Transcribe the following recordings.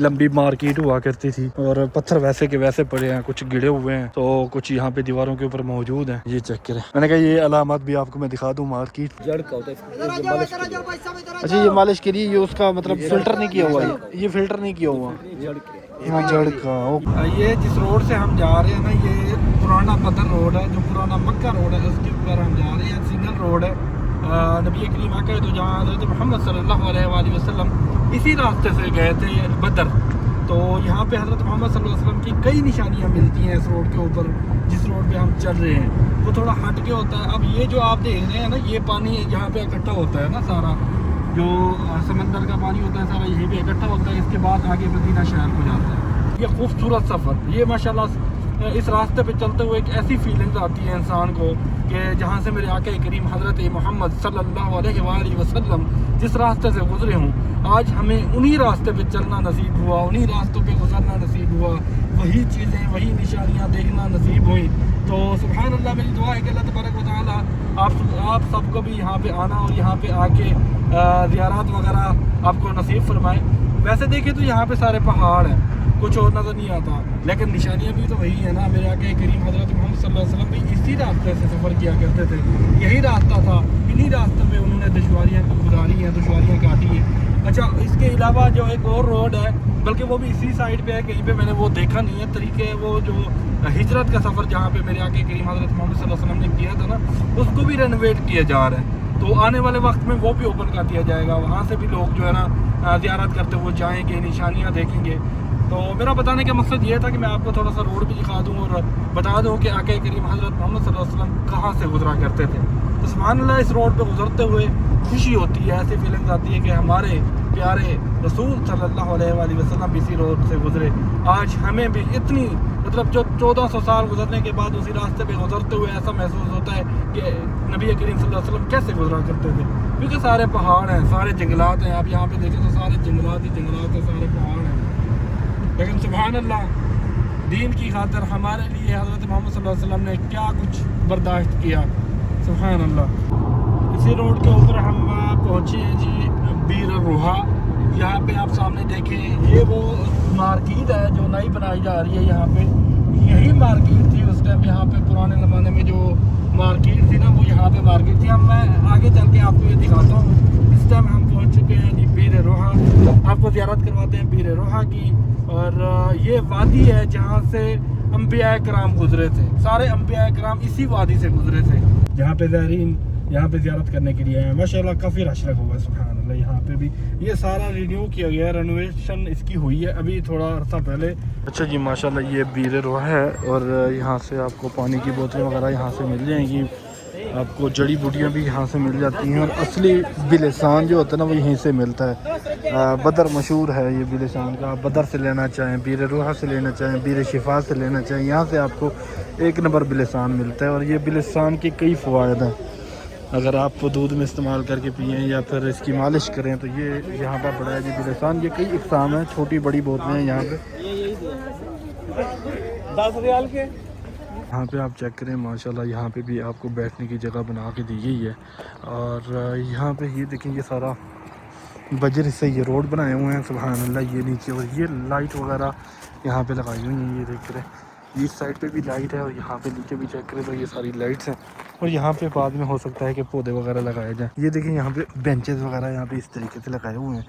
लंबी मार्केट हुआ करती थी और पत्थर वैसे के वैसे पड़े हैं, कुछ गिरे हुए हैं तो कुछ यहाँ पे दीवारों के ऊपर मौजूद हैं। ये चेक करें, मैंने कहा ये अलामत भी आपको मैं दिखा दूँ मार्केट। जड़ का होता है, अच्छा ये मालिश के लिए, ये उसका मतलब फिल्टर नहीं किया हुआ है, ये फिल्टर नहीं किया हुआ, यहाँ जड़ का। ये जिस रोड से हम जा रहे हैं ना, ये पुराना पत्थर रोड है, जो पुराना मक्का रोड है, उसके ऊपर हम जा रहे हैं। सिंगल रोड है, नबी करीम आका तो जहाँ हज़रत मोहम्मद सल्लल्लाहु अलैहि वसल्लम इसी रास्ते से गए थे बदर। तो यहाँ पे हज़रत मोहम्मद सल्लल्लाहु अलैहि वसल्लम की कई निशानियाँ मिलती हैं इस रोड के ऊपर, जिस रोड पे हम चल रहे हैं वो थोड़ा हट के होता है। अब ये जो आप देख रहे हैं ना, ये पानी यहाँ पे इकट्ठा होता है ना, सारा जो समंदर का पानी होता है सारा यहीं पे इकट्ठा होता है। इसके बाद आगे मदीना शहर को जाता है। ये खूबसूरत सफ़र, ये माशाल्लाह इस रास्ते पे चलते हुए एक ऐसी फीलिंग्स आती है इंसान को कि जहाँ से मेरे आका करीम हज़रत मोहम्मद सल्लल्लाहु अलैहि वसल्लम जिस रास्ते से गुजरे हूँ, आज हमें उन्हीं रास्ते पे चलना नसीब हुआ, उन्हीं रास्तों पे गुजरना नसीब हुआ, वही चीज़ें वही निशानियाँ देखना नसीब हुई। तो सुभान अल्लाह, मेरी दुआ है कि अल्लाह तबारक व तआला आप सबको भी यहाँ पे आना और यहाँ पे आके ज़ियारत वगैरह आपको नसीब फरमाए। वैसे देखें तो यहाँ पे सारे पहाड़ हैं, कुछ और नज़र नहीं आता, लेकिन निशानियाँ भी तो वही है ना। मेरे आके करीम हज़रत मोहम्मद सल्लल्लाहु अलैहि वसल्लम भी इसी रास्ते से सफ़र किया करते थे, यही रास्ता था, इन्हीं रास्ते पे उन्होंने दुश्वारियाँ गुजारी हैं, दुश्वारियाँ काटी हैं। अच्छा, इसके अलावा जो एक और रोड है, बल्कि वो भी इसी साइड पे है, कहीं पे मैंने वो देखा नहीं है तरीके, वो जो हिजरत का सफ़र जहाँ पे मेरे आके करीम हज़रत मोहम्मद सल्लल्लाहु अलैहि वसल्लम ने किया था ना, उसको भी रेनोवेट किया जा रहा है। तो आने वाले वक्त में वो भी ओपन कर दिया जाएगा, वहाँ से भी लोग जो है ना ज़ियारत करते हुए जाएंगे, निशानियाँ देखेंगे। तो मेरा बताने का मकसद ये था कि मैं आपको थोड़ा सा रोड भी दिखा दूँ और बता दूँ कि आका करीम हज़रत मोहम्मद सल्लल्लाहु अलैहि वसल्लम कहाँ से गुजरा करते थे। तो सुभान अल्लाह, इस रोड पे गुजरते हुए खुशी होती है, ऐसी फीलिंग्स आती है कि हमारे प्यारे रसूल सल्लल्लाहु अलैहि वसल्लम इसी रोड से गुजरे। आज हमें भी इतनी मतलब जो 1400 साल गुजरने के बाद उसी रास्ते पे गुजरते हुए ऐसा महसूस होता है कि नबी करीम सल्लल्लाहु अलैहि वसल्लम कैसे गुजरा करते थे, क्योंकि सारे पहाड़ हैं, सारे जंगलात हैं। आप यहाँ पे देखें तो सारे जंगलात ही जंगलात हैं, सारे पहाड़ हैं। लेकिन सुभान अल्लाह, दीन की खातिर हमारे लिए हज़रत मोहम्मद सल्लल्लाहु अलैहि वसल्लम ने क्या कुछ बर्दाश्त किया, सुभान अल्लाह। इसी रोड के ऊपर हम पहुँचे हैं जी, बीर रोहा। यहाँ पे आप सामने देखें, ये वो मार्केट है जो नई बनाई जा रही है। यहाँ पे यही मार्केट थी उस टाइम, यहाँ पे पुराने ज़माने में जो मार्केट थी ना, वो यहाँ पे मार्केट थी। अब मैं आगे चल के आपको ये दिखाता हूँ। इस टाइम हम पहुँच चुके हैं जी बीर रोहा, आपको ज़ियारत करवाते हैं बीर रोहा की। और ये वादी है जहाँ से अंबिया कराम गुजरे थे, सारे अंबिया कराम इसी वादी से गुजरे थे। यहाँ पे ज़ायरीन यहाँ पे ज़ियारत करने के लिए आए हैं। माशाल्लाह काफ़ी रश लगा हुआ है, सुभान अल्लाह। यहाँ पे भी ये सारा रिन्यू किया गया है, रेनोवेशन इसकी हुई है अभी थोड़ा अर्सा पहले। अच्छा जी, माशाल्लाह ये बीर रोहा है और यहाँ से आपको पानी की बोतलें वगैरह यहाँ से मिल जाएंगी, आपको जड़ी बूटियाँ भी यहाँ से मिल जाती हैं। और असली बिलिसान जो होता है ना, वो यहीं से मिलता है। बदर मशहूर है ये बिलिसान का, आप बदर से लेना चाहें, बीर रोहा से लेना चाहें, बीर शिफा से लेना चाहें, यहाँ से आपको एक नंबर बिलिसान मिलता है। और ये बिलिसान के कई फ़वाद हैं, अगर आप दूध में इस्तेमाल करके पिएँ या फिर इसकी मालिश करें तो ये यहाँ पर पड़ा है जी बिलिसान। ये कई इक़साम है, छोटी बड़ी बोतलें हैं यहाँ पे 10 रियाल के। यहाँ पे आप चेक करें, माशाल्लाह यहाँ पे भी आपको बैठने की जगह बना के दी गई है। और यहाँ पे ये देखें, ये सारा बजर से ये रोड बनाए हुए हैं, सुभान अल्लाह। ये नीचे और ये लाइट वगैरह यहाँ पे लगाई हुई हैं, ये देख रहे हैं। इस साइड पे भी लाइट है और यहाँ पे नीचे भी चेक करें तो ये सारी लाइट्स हैं। और यहाँ पे बाद में हो सकता है कि पौधे वगैरह लगाए जाएँ। ये देखें यहाँ पे बेंचेस वगैरह यहाँ पे इस तरीके से लगाए हुए हैं।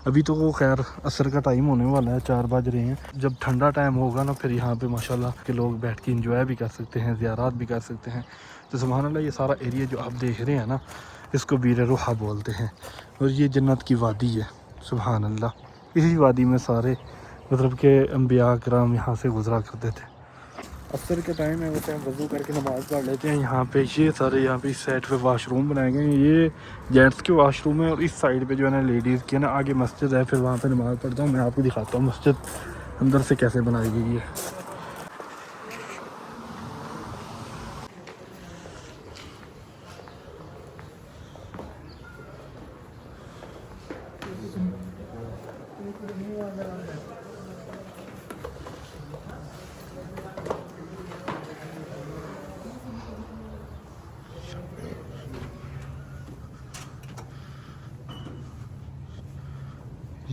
अभी तो वो खैर असर का टाइम होने वाला है, 4 बज रहे हैं। जब ठंडा टाइम होगा ना, फिर यहाँ पे माशाल्लाह के लोग बैठ के इंजॉय भी कर सकते हैं, ज़ियारत भी कर सकते हैं। तो सुभान अल्लाह, ये सारा एरिया जो आप देख रहे हैं ना, इसको बीर रोहा बोलते हैं। और ये जन्नत की वादी है, सुभान अल्लाह। इसी वादी में सारे मतलब के अंबिया कराम यहाँ से गुजरा करते थे। असर के टाइम है, वो टाइम वज़ू करके नमाज़ पढ़ लेते हैं। यहाँ पे ये सारे यहाँ पे इस साइड पे वाशरूम बनाए गए हैं, ये जेंट्स के वाशरूम है। और इस साइड पे जो है ना लेडीज़ की है ना, आगे मस्जिद है, फिर वहाँ पे नमाज़ पढ़ता हूँ। मैं आपको दिखाता हूँ मस्जिद अंदर से कैसे बनाई गई है।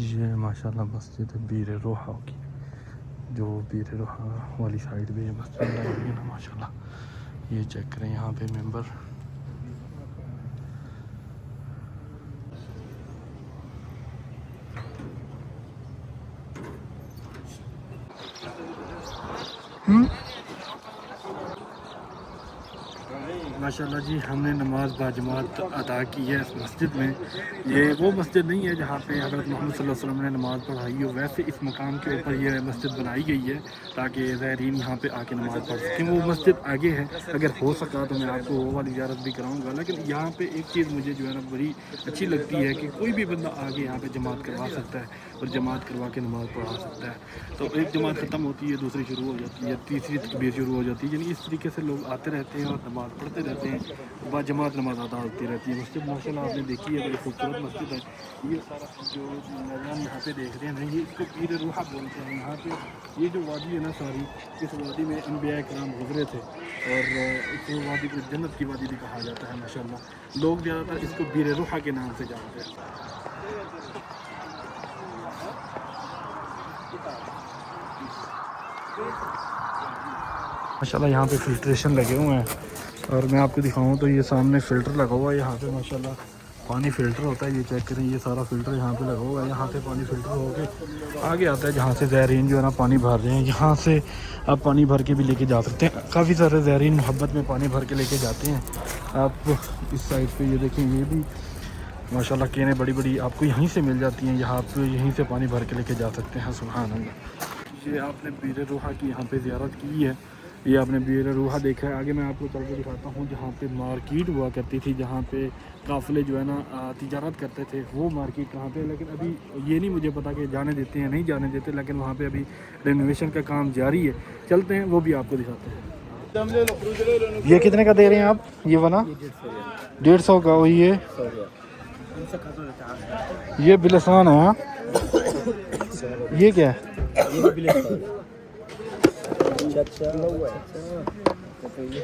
ये माशाल्लाह मस्जिद बीर रोहा की, जो बीर रोहा वाली साइड पे ये मस्जिद बनाई हुई है ना माशाल्लाह। ये चेक करें यहाँ पे मेंबर। माशाल्लाह जी हमने नमाज बाजमात अदा की है इस मस्जिद में। ये वो मस्जिद नहीं है जहाँ पे हज़रत मोहम्मद सल्लल्लाहु अलैहि वसल्लम ने नमाज़ पढ़ाई हो, वैसे इस मकाम के ऊपर ये मस्जिद बनाई गई है ताकि ज़ायरीन यहाँ पे आके नमाज़ पढ़ सकें। वो मस्जिद आगे है, अगर हो सका तो मैं आपको वो वाली ज़ियारत भी कराऊँगा। लेकिन यहाँ पे एक चीज़ मुझे जो है ना बड़ी अच्छी लगती है कि कोई भी बंदा आगे यहाँ पे जमात करवा सकता है और जमात करवा के नमाज़ पढ़ा सकता है। तो एक जमात ख़त्म होती है, दूसरी शुरू हो जाती है, तीसरी तकबीर शुरू हो जाती है, यानी इस तरीके से लोग आते रहते हैं और नमाज़ पढ़ते रहते हैं, बाद जमात नमाज अदा होती रहती है। मस्जिद माशाल्लाह आपने देखी है, बड़ी खूबसूरत मस्जिद है। ये सारा जो मैदान यहाँ पे देख रहे हैं ना, ये इसको पीर रूहा बोलते हैं। यहाँ पे ये जो वादी है ना सारी, इस वादी में अम्बिया कराम गुजरे थे और इस वादी को जन्नत की वादी भी कहा जाता है माशाल्लाह। लोग ज़्यादातर इसको पीर रूहा के नाम से जानते हैं। माशाल्लाह यहाँ पे फिल्ट्रेशन लगे हुए हैं और मैं आपको दिखाऊं तो ये सामने फ़िल्टर लगा हुआ है यहाँ पे माशाल्लाह। पानी फ़िल्टर होता है, ये चेक करें, ये सारा फ़िल्टर यहाँ पे लगा हुआ है। यहाँ से पानी फ़िल्टर होके आगे आता है जहाँ से ज़ायरीन जो है ना पानी भर रहे हैं। यहाँ से आप पानी भर के भी लेके जा सकते हैं। काफ़ी सारे ज़ायरीन मोहब्बत में पानी भर के लेके जाते हैं। आप इस साइड पर ये देखें, ये भी माशाल्लाह केने बड़ी बड़ी आपको यहीं से मिल जाती हैं। यहाँ पर यहीं से पानी भर के लेके जा सकते हैं। सुभान अल्लाह। ये आपने बीर रूहा की यहाँ पे ज़ियारत की है, ये आपने बीर रूहा देखा है। आगे मैं आपको चल के दिखाता हूँ जहाँ पे मार्केट हुआ करती थी, जहाँ पे काफ़िले जो है ना तिजारत करते थे, वो मार्केट कहाँ पे। लेकिन अभी ये नहीं मुझे पता कि जाने देते हैं नहीं जाने देते, लेकिन वहाँ पे अभी रेनोवेशन का काम जारी है। चलते हैं, वो भी आपको दिखाते हैं। ये कितने का दे रहे हैं आप? ये वाला 150 का। वही है, ये बिलसान है। हाँ, ये क्या है?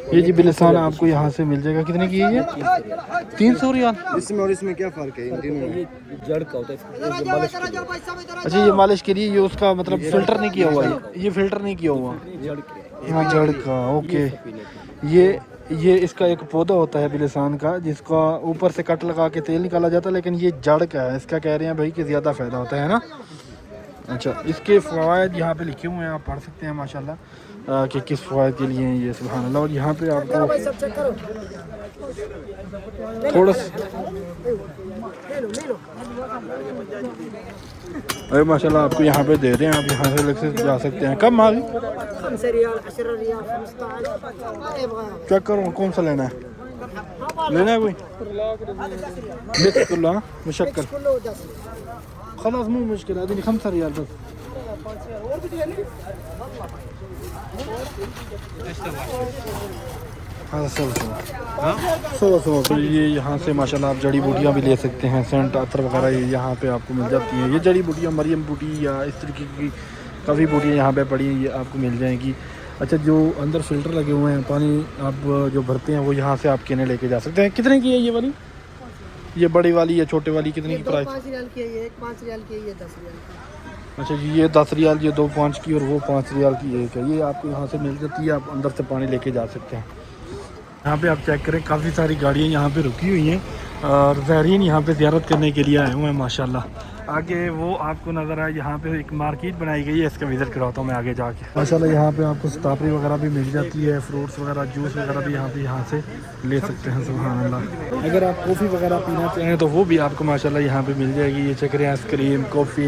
ये जी बिलसान आपको यहाँ से मिल जाएगा। कितने की है ये? 300 रियाल। इसमें और इसमें क्या फ़र्क है इन तीनों में? जड़ का होता है, अच्छा ये मालिश के लिए, ये उसका मतलब फ़िल्टर नहीं किया हुआ है, ये फ़िल्टर नहीं किया हुआ। हाँ जड़ का, ओके। ये इसका एक पौधा होता है बिलसान का, जिसका ऊपर से कट लगा के तेल निकाला जाता है, लेकिन ये जड़ का है। इसका कह रहे हैं भाई कि ज़्यादा फ़ायदा होता है ना। अच्छा, इसके फ़वाइद यहाँ पे लिखे हुए हैं, आप पढ़ सकते हैं माशाल्लाह कि किस फ़वाइद के लिए हैं ये। सुभान अल्लाह। और यहाँ पे आपको थोड़ा अरे माशाल्लाह आपको यहाँ पे दे रहे हैं, आप यहाँ से अलग से जा सकते हैं। कब माल चेक करो, कौन सा लेना है? लेना है कोई मुशक्कर खलास मो मुश्किल है 5 रियाल बस। हाँ 100। तो ये यहाँ से माशाल्लाह आप जड़ी बूटियाँ भी ले सकते हैं, सेंट अतर वगैरह ये यहाँ पे आपको मिल जाती हैं। ये जड़ी बूटियाँ मरियम बूटी या इस तरीके की काफ़ी बूटियाँ यहाँ पे पड़ी हैं, ये आपको मिल जाएंगी। अच्छा, जो अंदर फ़िल्टर लगे हुए हैं, पानी आप जो भरते हैं वो यहाँ से आप केने लेके जा सकते हैं। कितने की है ये वाली? ये बड़ी वाली या छोटे वाली कितने की प्राइस? 5 रियाल की है, ये 5 रियाल की है, ये 10 रियाल की। अच्छा जी, ये 10 रियाल, ये 2 5 की और वो 5 रियाल की एक है। ये आपको यहाँ से मिल जाती है, आप अंदर से पानी लेके जा सकते हैं। यहाँ पे आप चेक करें, काफ़ी सारी गाड़ियाँ यहाँ पे रुकी हुई हैं और ज़ायरीन यहाँ पे ज़ियारत करने के लिए आए हुए हैं माशाल्लाह। आगे वो आपको नज़र आए, यहाँ पे एक मार्केट बनाई गई है, इसका विज़िट कराता हूँ मैं आगे जाके माशाल्लाह। यहाँ पे आपको स्ट्रॉबेरी वगैरह भी मिल जाती है, फ्रूट्स वगैरह, जूस वगैरह भी यहाँ से ले सकते हैं। सुभान अल्लाह। अगर आप कॉफ़ी वगैरह पीना चाहें तो वो भी आपको माशाल्लाह यहाँ पे मिल जाएगी। ये चेक करें, आइसक्रीम, कॉफ़ी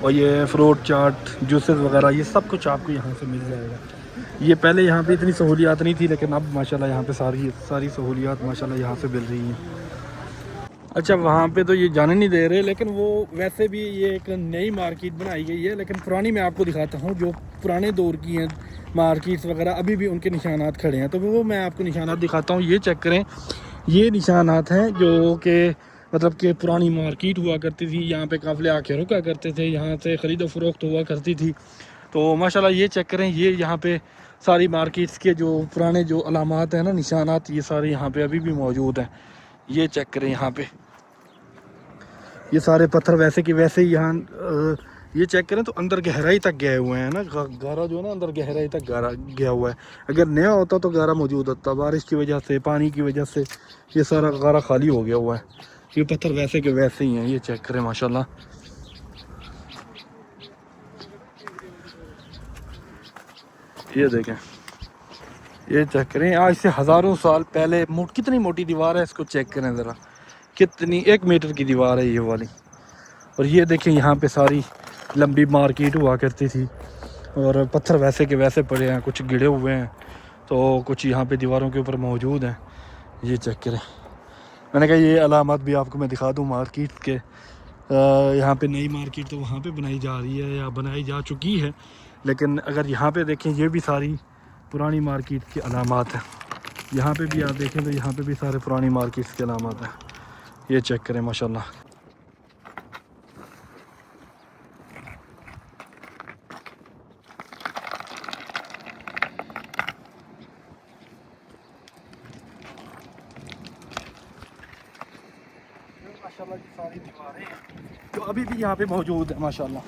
और ये फ्रूट चाट, जूसेस वगैरह, ये सब कुछ आपको यहाँ से मिल जाएगा। ये पहले यहाँ पे इतनी सहूलियात नहीं थी, लेकिन अब माशाल्लाह यहाँ पे सारी सहूलियात माशाल्लाह यहाँ से मिल रही हैं। अच्छा, वहाँ पे तो ये जाने नहीं दे रहे, लेकिन वो वैसे भी ये एक नई मार्केट बनाई गई है, लेकिन पुरानी मैं आपको दिखाता हूँ। जो पुराने दौर की हैं मार्केट्स वगैरह, अभी भी उनके निशानात खड़े हैं, तो वो मैं आपको निशानात दिखाता हूँ। ये चेक करें, ये निशानात हैं जो कि मतलब कि पुरानी मार्केट हुआ करती थी। यहाँ पे काफ़िले आके रुका करते थे, यहाँ से ख़रीदो फरोख्त हुआ करती थी। तो माशाल्लाह ये चेक करें, ये यहाँ पे सारी मार्केट्स के जो पुराने जो अलामात हैं ना, निशानात, ये सारे यहाँ पे अभी भी मौजूद हैं। ये चेक करें, यहाँ पे ये सारे पत्थर वैसे कि वैसे ही यहाँ ये चेक करें तो अंदर गहराई तक गए हुए हैं ना, गारा जो है ना अंदर गहराई तक गारा गया हुआ है। अगर नया होता तो गारा मौजूद होता, बारिश की वजह से पानी की वजह से ये सारा गारा खाली हो गया हुआ है। ये पत्थर वैसे के वैसे ही हैं, ये चेक करें माशाल्लाह। ये देखें, ये चेक करें, आज से हज़ारों साल पहले कितनी मोटी दीवार है, इसको चेक करें ज़रा, कितनी 1 मीटर की दीवार है ये वाली। और ये देखें यहाँ पे सारी लंबी मार्केट हुआ करती थी और पत्थर वैसे के वैसे पड़े हैं, कुछ गिरे हुए हैं तो कुछ यहाँ पे दीवारों के ऊपर मौजूद हैं। ये चेक करें, मैंने कहा ये अलामत भी आपको मैं दिखा दूँ मार्केट के। यहाँ पे नई मार्केट तो वहाँ पे बनाई जा रही है या बनाई जा चुकी है, लेकिन अगर यहाँ पे देखें ये भी सारी पुरानी मार्केट की अलामत हैं। यहाँ पे भी आप देखें तो यहाँ पे भी सारे पुरानी मार्केट के अलामत हैं। ये चेक करें माशाल्लाह। माशाल्लाह की सारी दीवारें जो अभी भी यहाँ पे मौजूद है माशाल्लाह।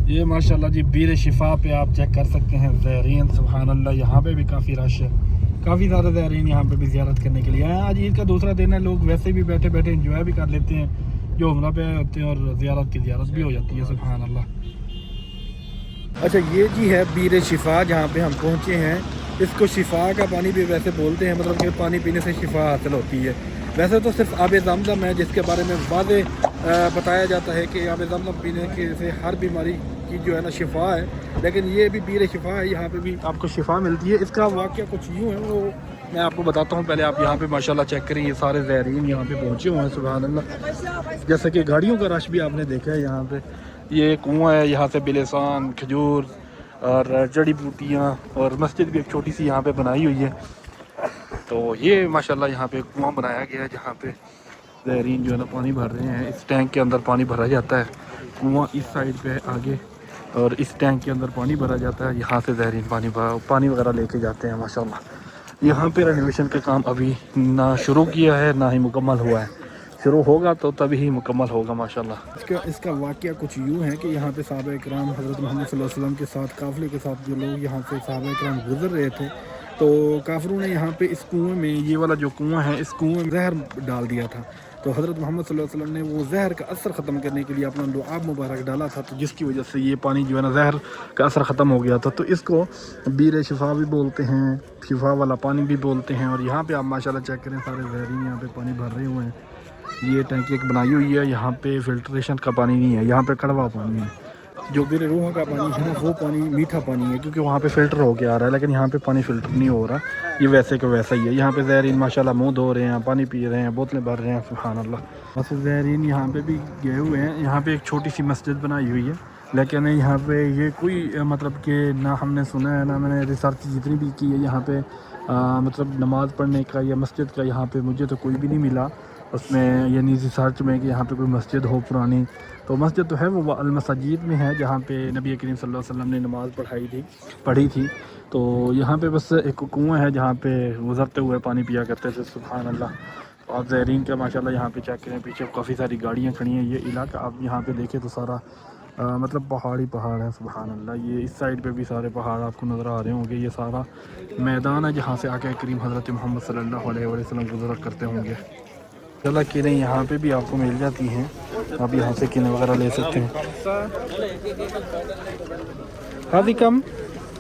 ये माशाल्लाह जी बीर शिफा पे आप चेक कर सकते हैं ज़ायरीन, सुभान अल्लाह। यहाँ पे भी काफ़ी रश है, काफ़ी ज़्यादा ज़ायरीन यहाँ पे भी ज़ियारत करने के लिए आए। आज ईद का दूसरा दिन है, लोग वैसे भी बैठे बैठे इंजॉय भी कर लेते हैं, जो उम्रा पे होते हैं, और ज़ियारत की ज़ियारत भी हो जाती है, सुभान अल्लाह। अच्छा ये जी है बीर शिफा जहाँ पे हम पहुँचे हैं। इसको शिफा का पानी भी वैसे बोलते हैं, मतलब कि पानी पीने से शिफा हासिल होती है। वैसे तो सिर्फ आब ज़मज़म है जिसके बारे में वादे बताया जाता है कि आब ज़मज़म पीने के से हर बीमारी की जो है ना शिफा है, लेकिन ये भी बीर शिफा है, यहाँ पे भी आपको शिफा मिलती है। इसका वाक़या कुछ यूँ है, वो मैं आपको बताता हूँ। पहले आप यहाँ पे माशाल्लाह चेक करें, ये सारे ज़ायरीन यहाँ पे पहुँचे हुए हैं, सुभान अल्लाह। जैसे कि गाड़ियों का रश भी आपने देखा है यहाँ पे। ये कुआँ है, यहाँ से बिलेसान, खजूर और जड़ी बूटियाँ, और मस्जिद भी एक छोटी सी यहाँ पे बनाई हुई है। तो ये माशाल्लाह यहाँ पे कुआँ बनाया गया है जहाँ पे ज़ायरीन जो है ना पानी भर रहे हैं। इस टैंक के अंदर पानी भरा जाता है, कुआँ इस साइड पे है आगे, और इस टैंक के अंदर पानी भरा जाता है। यहाँ से ज़ायरीन पानी वगैरह लेके जाते हैं माशाल्लाह। यहाँ पे रेनोवेशन का काम अभी ना शुरू किया है ना ही मुकम्मल हुआ है, शुरू होगा तो तभी ही मुकम्मल होगा माशाल्लाह। इसका वाक़या कुछ यूँ है कि यहाँ पे सहाबा इकराम हज़रत मोहम्मद सल्लल्लाहु अलैहि वसल्लम के साथ काफ़िले के साथ जो लोग यहाँ से सहाबा इकराम गुजर रहे थे, तो काफिरों ने यहाँ पे इस कुएं में, ये वाला जो कुआं है, इस कुएं में जहर डाल दिया था। तो हज़रत मोहम्मद सल्लल्लाहु अलैहि वसल्लम ने वो जहर का असर ख़त्म करने के लिए अपना लुआब मुबारक डाला था, तो जिसकी वजह से ये पानी जो है ना जहर का असर ख़त्म हो गया था। तो इसको बीर शिफा भी बोलते हैं, शिफा वाला पानी भी बोलते हैं। और यहाँ पे आप माशाल्लाह चेक करें, सारे ज़ायरीन यहाँ पे पानी भर रहे हुए हैं। ये टंकी एक बनाई हुई है, यहाँ पे फिल्ट्रेशन का पानी नहीं है, यहाँ पे कड़वा पानी है। जो बीर रूह का पानी है ना, वो पानी मीठा पानी है, क्योंकि वहाँ पे फ़िल्टर हो के आ रहा है, लेकिन यहाँ पे पानी फ़िल्टर नहीं हो रहा, ये वैसे का वैसा ही है। यहाँ पे ज़ायरीन माशाल्लाह मुंह धो रहे हैं, पानी पी रहे हैं, बोतलें भर रहे हैं, सुभान अल्लाह। बस ज़ायरीन यहाँ पे भी गए हुए हैं। यहाँ पे एक छोटी सी मस्जिद बनाई हुई है, लेकिन यहाँ पे ये कोई मतलब कि ना हमने सुना है ना मैंने रिसर्च जितनी भी की है यहाँ पे मतलब नमाज़ पढ़ने का या मस्जिद का यहाँ पे मुझे तो कोई भी नहीं मिला उसमें, यानी रिसर्च में, कि यहाँ पे कोई मस्जिद हो पुरानी। तो मस्जिद तो है वो अल मसाजिद में है, जहाँ पे नबी करीम सल्लल्लाहु अलैहि वसल्लम ने नमाज़ पढ़ी थी। तो यहाँ पे बस एक कुआँ है जहाँ पे गुज़रते हुए पानी पिया करते थे, सुभान अल्लाह। तो आप ज़ायरीन का माशाल्लाह यहाँ पे चेक करें, पीछे काफ़ी सारी गाड़ियाँ खड़ी हैं। ये इलाका आप यहाँ पे देखें तो सारा मतलब पहाड़ है, सुभान अल्लाह। ये इस साइड पे भी सारे पहाड़ आपको नज़र आ रहे होंगे। ये सारा मैदान है जहाँ से आके करीम हज़रत मोहम्मद सल्लल्लाहु अलैहि वसल्लम गुज़रा करते होंगे। चला किरें यहाँ पे भी आपको मिल जाती हैं, आप यहाँ से किरें वगैरह ले सकते हैं। हादी कम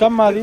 कम मारी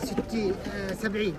60 70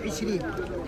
20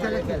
30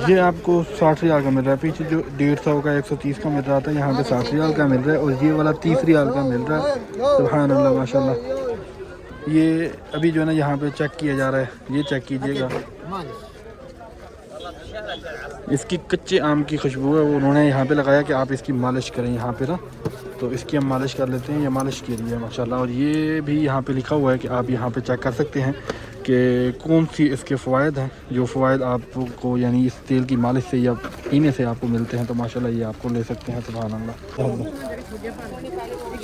ये आपको 60 रियाल का मिल रहा है। पीछे जो 150 का 130 का मिल रहा था, यहाँ पे 60 रियाल का मिल रहा है, और ये वाला 30 रियाल का मिल रहा है, सुभान अल्लाह माशाल्लाह। ये अभी जो है ना यहाँ पे चेक किया जा रहा है, ये चेक कीजिएगा। इसकी कच्चे आम की खुशबू है, उन्होंने यहाँ पे लगाया कि आप इसकी मालिश करें यहाँ पे ना, तो इसकी हम मालिश कर लेते हैं। ये मालिश के लिए माशाल्लाह। और ये भी यहाँ पे लिखा हुआ है कि आप यहाँ पे चेक कर सकते हैं कि कौन सी इसके फ़वाइद हैं, जो फ़वाइद आपको यानी इस तेल की मालिश से या पीने से आपको मिलते हैं, तो माशाल्लाह ये आपको ले सकते हैं। सुभान अल्लाह।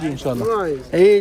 जी इंशाल्लाह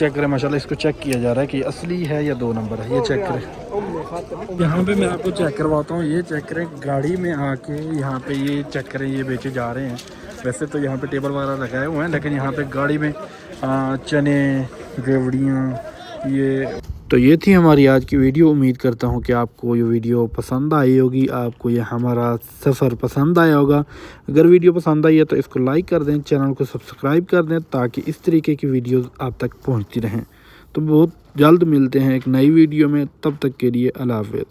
चेक करें माशाल्लाह, इसको चेक किया जा रहा है कि असली है या 2 नंबर है। ये चेक करें, यहाँ पे मैं आपको चेक करवाता हूँ। ये चेक करें गाड़ी में आके, यहाँ पे ये चेक करें, ये बेचे जा रहे हैं। वैसे तो यहाँ पे टेबल वगैरह लगाए हुए हैं, लेकिन यहाँ पे गाड़ी में चने, रेवड़ियाँ, ये तो ये थी हमारी आज की वीडियो। उम्मीद करता हूँ कि आपको ये वीडियो पसंद आई होगी, आपको ये हमारा सफ़र पसंद आया होगा। अगर वीडियो पसंद आई है तो इसको लाइक कर दें, चैनल को सब्सक्राइब कर दें, ताकि इस तरीके की वीडियोस आप तक पहुँचती रहें। तो बहुत जल्द मिलते हैं एक नई वीडियो में, तब तक के लिए अल्लाह हाफ़िज़।